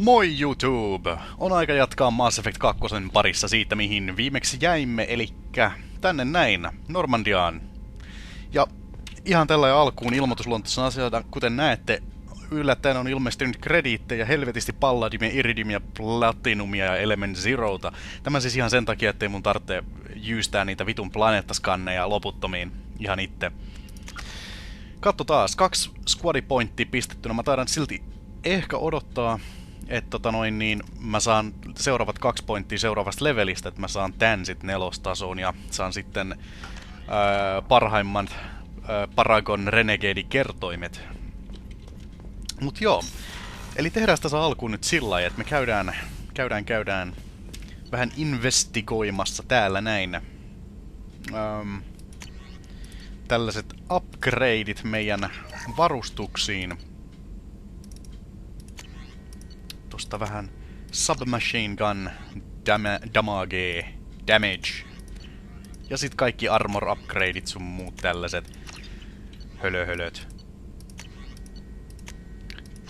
Moi YouTube! On aika jatkaa Mass Effect 2 parissa siitä, mihin viimeksi jäimme, elikkä tänne näin, Normandiaan. Ja ihan tällä alkuun ilmoitusluontoisena asioita, kuten näette, yllättäen on ilmestynyt krediittejä helvetisti Palladimia, Iridimia, Platinumia ja Element Zerota. Tämä siis ihan sen takia, ettei mun tarvitse jyystää niitä vitun planeettaskanneja loputtomiin ihan itse. Katso taas, 2 squadipointtia pistettynä. Mä taidan silti ehkä odottaa, että mä saan seuraavat 2 pointtia seuraavasta levelistä, että mä saan tän sit 4. tasoon ja saan sitten parhaimmat Paragon Renegade-kertoimet. Mut joo, eli tehdään tässä alkuun nyt sillä lailla, että me käydään vähän investigoimassa täällä näin. Tällaiset upgradeit meidän varustuksiin. Tosta vähän submachine gun damage. Ja sit kaikki armor upgradeit sun muut tällaiset hölöhölöt.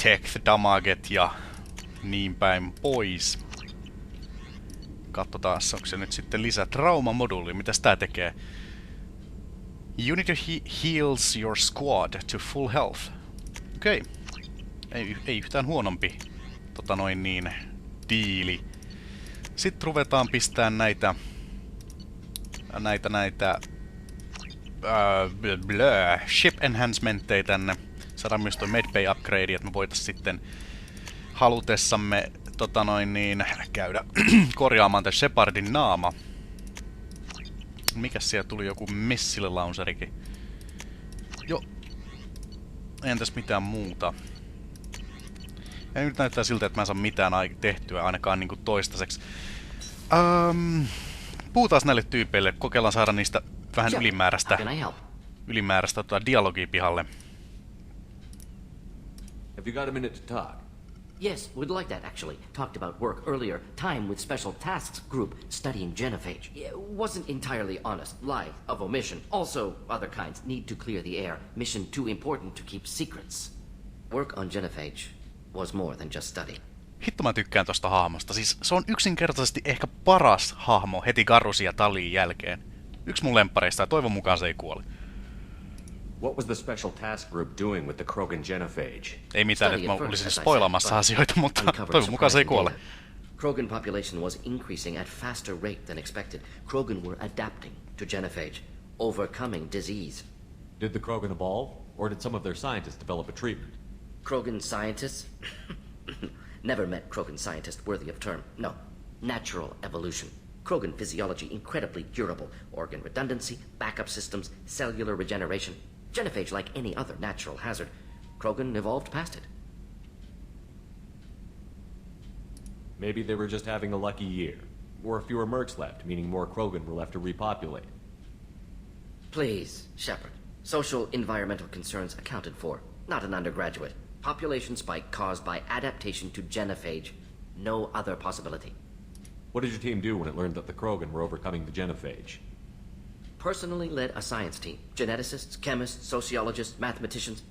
Tech damaget ja niin päin pois. Katsotaan, onko se nyt sitten lisää traumamoduuli. Mitäs tää tekee? Unit heals your squad to full health. Okei. Ei yhtään huonompi diili. Sitten ruvetaan pistää näitä ship enhancementteja tänne. Saadaan myös toi medbay upgrade, että me voitais sitten halutessamme käydä korjaamaan tämän Shepardin naama. Mikäs siellä tuli, joku missile launcherikin? Jo. Entäs mitään muuta? Ja nyt näyttää siltä, että mä en saa mitään tehtyä, ainakaan niinku toistaiseksi. Puhutaan näille tyypeille, kokeillaan saada niistä vähän ylimääräistä dialogia pihalle. Have you got a minute to talk? Yes, we'd like that actually. Talked about work earlier. Time with Special Tasks Group studying genophage. Wasn't entirely honest. Lie of omission. Also, other kinds need to clear the air. Mission too important to keep secrets. Work on genophage was more than just study. Hitto mä tykkään tosta hahmosta. Siis se on yksinkertaisesti ehkä paras hahmo heti Garrusin ja Talin jälkeen. Yksi mun lemppareista ja toivon mukaan se ei kuole. What was the Special Task Group doing with the Krogan genophage? Ei mitään, että mä olisin spoilaamassa asioita, mutta toivon mukaan se ei kuole. Krogan population was increasing at faster rate than expected. Krogan were adapting to genophage, overcoming disease. Did the Krogan evolve, or did some of their scientists develop a treatment? Krogan scientists? Never met Krogan scientist worthy of term. No. Natural evolution. Krogan physiology incredibly durable. Organ redundancy, backup systems, cellular regeneration. Genophage like any other natural hazard. Krogan evolved past it. Maybe they were just having a lucky year. Or fewer mercs left, meaning more Krogan were left to repopulate. Please, Shepard. Social environmental concerns accounted for. Not an undergraduate. Population spike caused by adaptation to genophage. No other possibility. What did your team do when it learned that the Krogan were overcoming the genophage? Personally led a science team. Geneticists, chemists, sociologists, mathematicians.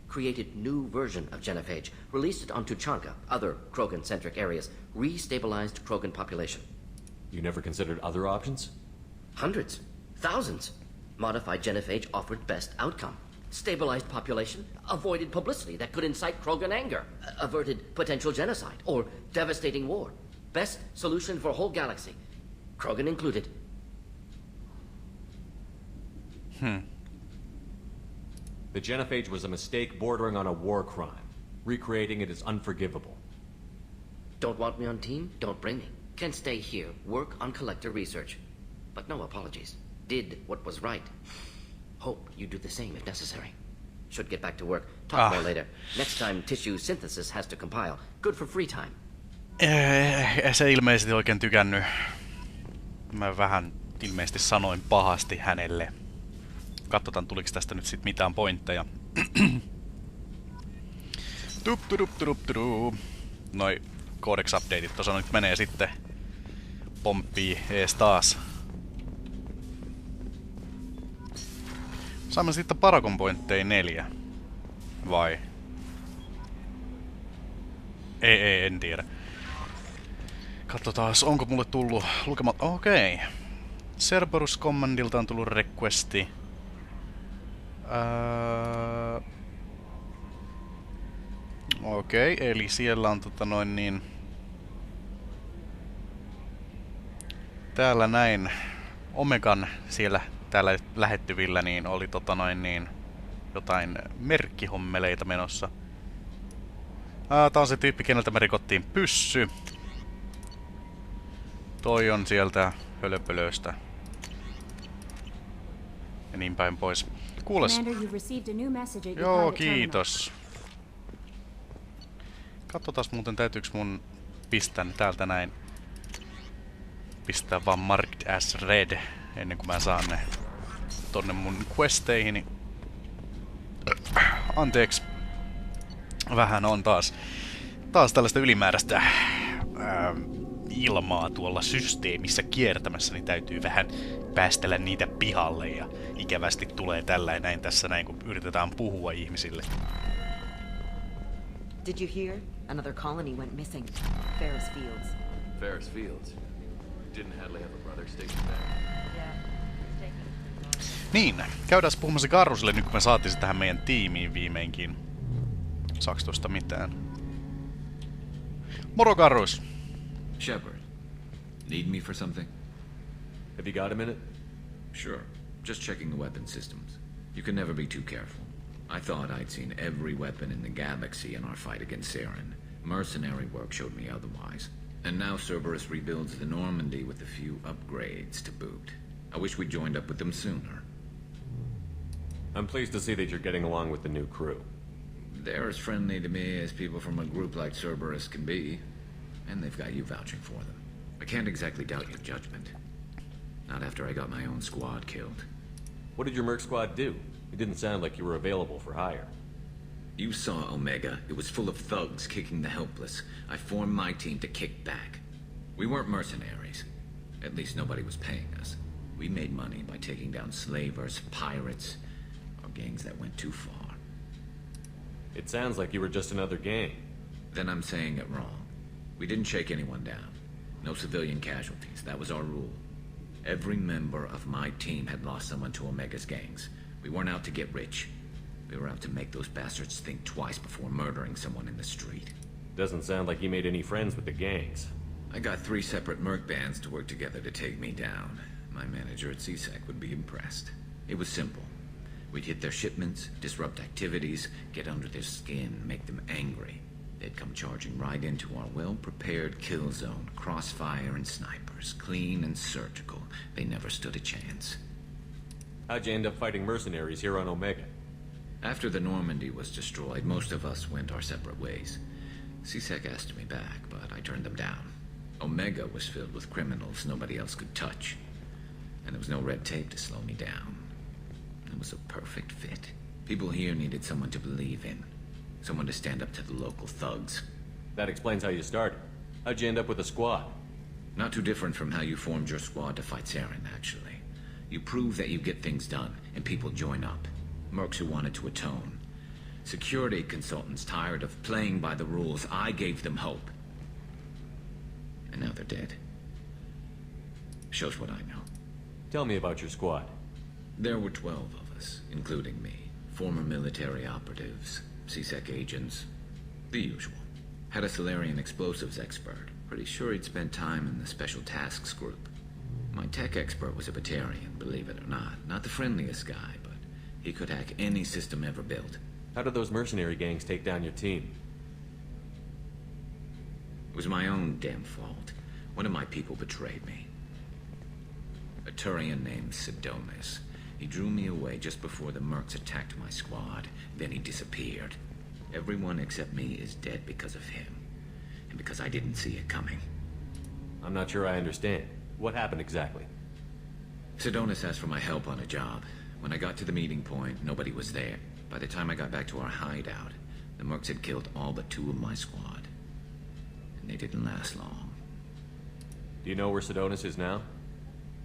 Created new version of genophage. Released it onto Chanka, other Krogan-centric areas. Restabilized Krogan population. You never considered other options? Hundreds. Thousands. Modified genophage offered best outcome. Stabilized population, avoided publicity that could incite Krogan anger, averted potential genocide, or devastating war. Best solution for whole galaxy. Krogan included. The genophage was a mistake bordering on a war crime. Recreating it is unforgivable. Don't want me on team? Don't bring me. Can stay here, work on collector research. But no apologies. Did what was right. Hope you do the same if necessary. Should get back to work. Talk more later. Next time tissue synthesis has to compile. Good for free time. Se ilmeisesti oikein tykännyt. Mä vähän ilmeisesti sanoin pahasti hänelle. Katsotaan, tuliko tästä nyt sit mitään pointteja. Noi codex updateit tuossa nyt menee sitten. Pomppii ees taas. Saamme sitten Paragon pointteja 4. Vai? Ei, en tiedä. Katsotaan, onko mulle tullut lukemat... Okei. Cerberus Commandilta on tullut requesti. Okei, eli siellä on täällä näin Omegan siellä täällä lähettyvillä niin oli jotain merkkihommeleita menossa. Tää on se tyyppi, keneltä me rikottiin pyssy. Toi on sieltä hölöpölöstä. Ja niin päin pois. Kuules. Joo, kiitos. Katsotaas muuten, täytyyks mun pistää täältä näin. Pistää vaan marked as red ennen kuin mä saan ne tonne mun questeihin. Anteeksi. Vähän on taas tällaista ylimääräistä ilmaa tuolla systeemissä kiertämässä, niin täytyy vähän päästellä niitä pihalle ja ikävästi tulee tällainen näin tässä näin, kun yritetään puhua ihmisille. Did you hear? Another colony went missing. Ferris Fields. Ferris Fields. Didn't Hadley have a brother stationed there? Niin, käydään puhumassa Garrusille nyt kun me saatiin se tähän meidän tiimiin viimeinkin. Saaks tosta mitään? Moro Garrus! Shepard, need me for something? Have you got a minute? Sure. Just checking the weapon systems. You can never be too careful. I thought I'd seen every weapon in the galaxy in our fight against Saren. Mercenary work showed me otherwise. And now Cerberus rebuilds the Normandy with a few upgrades to boot. I wish we'd joined up with them sooner. I'm pleased to see that you're getting along with the new crew. They're as friendly to me as people from a group like Cerberus can be. And they've got you vouching for them. I can't exactly doubt your judgment. Not after I got my own squad killed. What did your merc squad do? It didn't sound like you were available for hire. You saw Omega. It was full of thugs kicking the helpless. I formed my team to kick back. We weren't mercenaries. At least nobody was paying us. We made money by taking down slavers, pirates, or gangs that went too far. It sounds like you were just another gang. Then I'm saying it wrong. We didn't shake anyone down. No civilian casualties. That was our rule. Every member of my team had lost someone to Omega's gangs. We weren't out to get rich. We were out to make those bastards think twice before murdering someone in the street. Doesn't sound like you made any friends with the gangs. I got 3 separate merc bands to work together to take me down. My manager at CSEC would be impressed. It was simple. We'd hit their shipments, disrupt activities, get under their skin, make them angry. They'd come charging right into our well-prepared kill zone, crossfire and snipers, clean and surgical. They never stood a chance. How'd you end up fighting mercenaries here on Omega? After the Normandy was destroyed, most of us went our separate ways. CSEC asked me back, but I turned them down. Omega was filled with criminals nobody else could touch. And there was no red tape to slow me down. It was a perfect fit. People here needed someone to believe in. Someone to stand up to the local thugs. That explains how you started. How'd you end up with a squad? Not too different from how you formed your squad to fight Saren, actually. You prove that you get things done, and people join up. Mercs who wanted to atone. Security consultants tired of playing by the rules. I gave them hope. And now they're dead. Shows what I know. Tell me about your squad. There were 12 of us, including me. Former military operatives, CSEC agents, the usual. Had a Solarian explosives expert. Pretty sure he'd spent time in the Special Tasks Group. My tech expert was a Batarian, believe it or not. Not the friendliest guy, but he could hack any system ever built. How did those mercenary gangs take down your team? It was my own damn fault. One of my people betrayed me. A Turian named Sidonis. He drew me away just before the mercs attacked my squad. Then he disappeared. Everyone except me is dead because of him. And because I didn't see it coming. I'm not sure I understand. What happened exactly? Sidonis asked for my help on a job. When I got to the meeting point, nobody was there. By the time I got back to our hideout, the mercs had killed all but 2 of my squad. And they didn't last long. Do you know where Sidonis is now?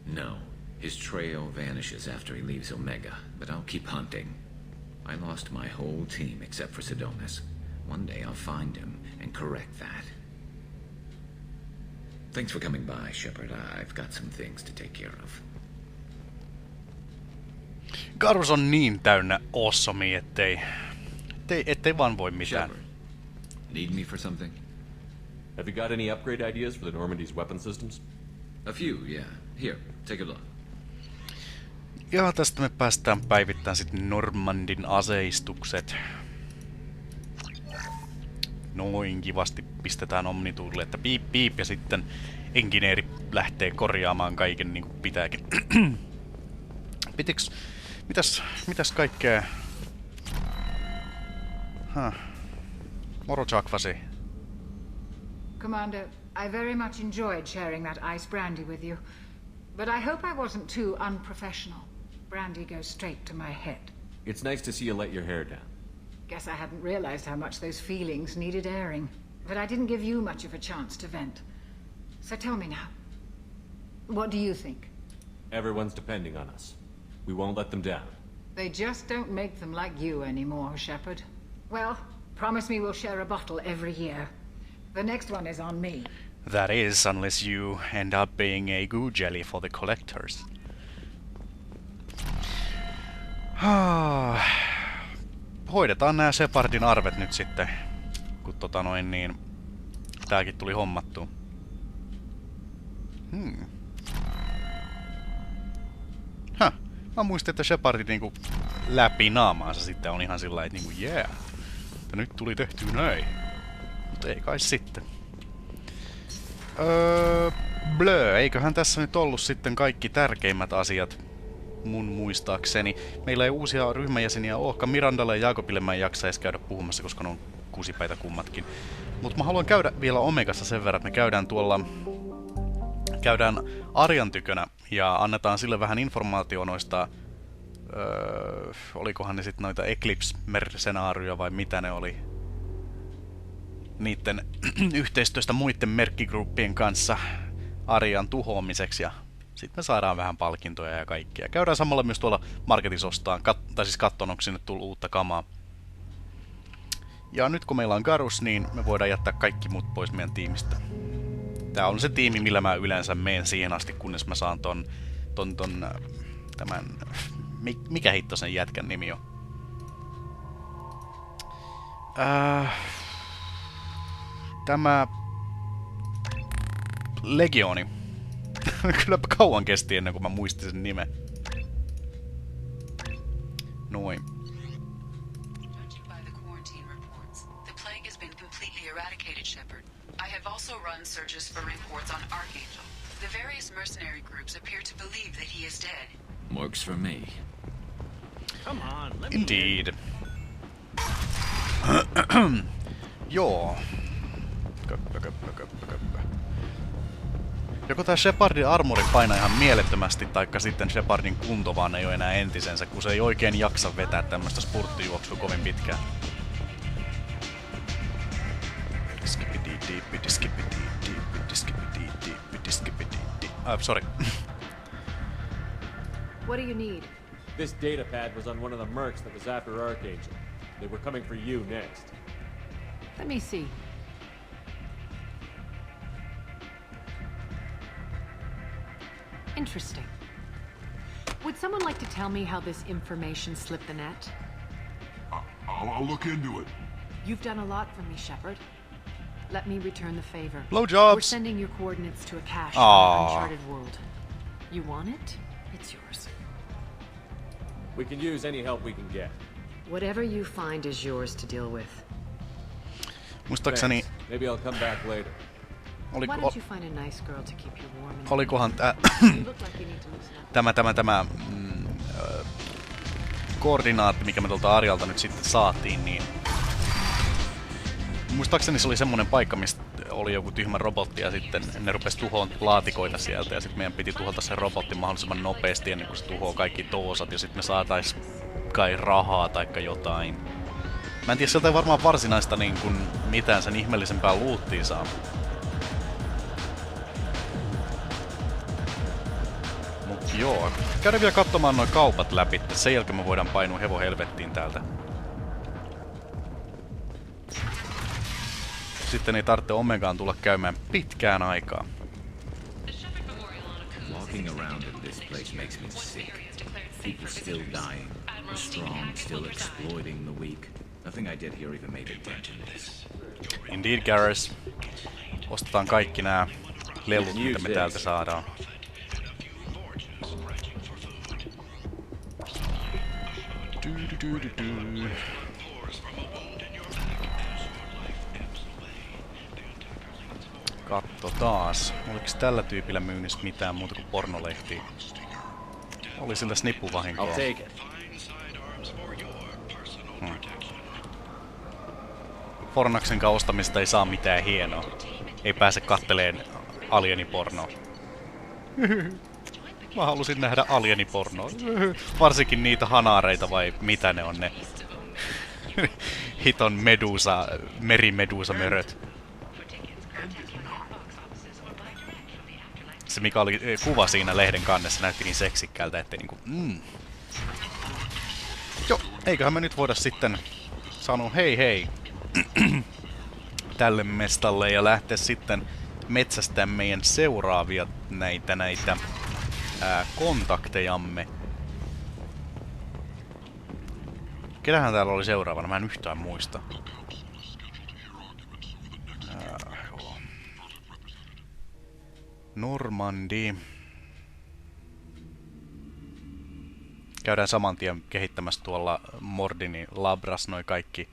No. His trail vanishes after he leaves Omega, but I'll keep hunting. I lost my whole team except for Sidonis. One day I'll find him and correct that. Thanks for coming by, Shepard. I've got some things to take care of. Garus on niin täynnä awesomea, ettei vaan voi mitään. Shepard, need me for something? Have you got any upgrade ideas for the Normandy's weapon systems? A few, yeah. Here, take a look. Ja tästä me päästään päivittämään sitten Normandin aseistukset. Noin kivasti pistetään Omnituudelle, että piip piip ja sitten engineeri lähtee korjaamaan kaiken niin kuin pitääkin. Mitäs kaikkea? Moro Chakvasi. Commander, I very much enjoyed sharing that ice brandy with you. But I hope I wasn't too unprofessional. Brandy goes straight to my head. It's nice to see you let your hair down. Guess I hadn't realized how much those feelings needed airing. But I didn't give you much of a chance to vent. So tell me now. What do you think? Everyone's depending on us. We won't let them down. They just don't make them like you anymore, Shepard. Well, promise me we'll share a bottle every year. The next one is on me. That is, unless you end up being a goo jelly for the collectors. Hoidetaan nämä Shepardin arvet nyt sitten, kun tääkin tuli hommattua. Mä muistin, että Shepardin niinku läpi naamaansa sitten on ihan sillä että niinku yeah. Ja nyt tuli tehtyä näin. Mut ei kai sitten. Eiköhän tässä nyt ollut sitten kaikki tärkeimmät asiat mun muistaakseni. Meillä ei uusia ryhmäjäseniä olekaan. Mirandalle ja Jaakobille mä en jaksa edes käydä puhumassa, koska ne on kusipäitä kummatkin. Mut mä haluan käydä vielä Omegassa sen verran, että me käydään Arjan tykönä ja annetaan sille vähän informaatiota noista olikohan ne sitten noita Eclipse-mercenaaryja vai mitä ne oli niitten yhteistyöstä muiden merkkigruppien kanssa Arjan tuhoamiseksi ja sitten me saadaan vähän palkintoja ja kaikkia. Käydään samalla myös tuolla marketissa ostaan, tai siis katsomaan, onko sinne tullut uutta kamaa. Ja nyt kun meillä on Garus, niin me voidaan jättää kaikki muut pois meidän tiimistä. Tää on se tiimi, millä mä yleensä menen siihen asti, kunnes mä saan tämän... Mikä hitto sen jätkän nimi on? Tämä... Legioni. Kylläpä kauan kesti ennen kuin mä muistin sen nimen. Noin. Judging by the quarantine reports, the plague has been completely eradicated, Shepard. I have also run searches for reports on Archangel. The various mercenary groups appear to believe that he is dead. Works for me. Come on, let me Indeed. Joo. Köppä. Joko tää Shepardin armori painaa ihan mielettömästi, taikka sitten Shepardin kunto vaan ei oo enää entisensä, kun se ei oikein jaksa vetää tämmöstä spurttijuoksua kovin pitkään. Sorry. What do you need? This data pad was on one of the mercs that was after Archangel. They were coming for you next. Let me see. Interesting. Would someone like to tell me how this information slipped the net? I'll look into it. You've done a lot for me, Shepard. Let me return the favor. Blowjobs. We're sending your coordinates to a cache in Aww. an uncharted world. You want it? It's yours. We can use any help we can get. Whatever you find is yours to deal with. Muistaakseni... Thanks. Maybe I'll come back later. Why don't you find a nice girl to keep you warm? And Olikohan you look like you need to loosen up. tämä koordinaatti, mikä me tuolta Arjalta nyt sitten saatiin, niin... Muistaakseni se oli semmonen paikka, mistä oli joku tyhmä robotti ja sitten ne rupes tuhoon laatikoita sieltä ja sitten meidän piti tuhota se robotti mahdollisimman nopeasti ennen kuin se tuhoaa kaikki toosat ja sitten me saatais kai rahaa taikka jotain. Mä en tiedä, sieltä ei varmaan varsinaista niin kuin mitään sen ihmeellisempää luuttia saa. Mut joo, käydään vielä katsomaan noin kaupat läpi, sen jälkeen me voidaan painua hevo helvettiin täältä. Sitten ei tarvitse Omegaan tulla käymään pitkään aikaa. Walking around in this place makes me sick. People still dying. The strong still exploiting the weak. Nothing I did here even made a dent in this. Indeed, Garrus. Ostetaan kaikki nämä lelut, mitä me täältä saadaan. Katso taas. Oliko tällä tyypillä myynnissä mitään muuta kuin pornolehtiä? Oli sillä snippuvahinkoa. Fornaksen ostamista ei saa mitään hienoa. Ei pääse katteleen alienipornoa. Mä halusin nähdä alienipornoa. Varsinkin niitä hanareita vai mitä ne on ne. Hiton medusa, merimedusa-möröt. Se mikä oli kuva siinä lehden kannessa näytti niin seksikkäältä, ettei niinku... Joo, eiköhän me nyt voida sitten sanoa hei hei tälle mestalle ja lähteä sitten metsästämään meidän seuraavia näitä kontaktejamme. Ketähän täällä oli seuraavana? Mä en yhtään muista. Normandi. Käydään saman tien kehittämässä tuolla Mordinin labras noi kaikki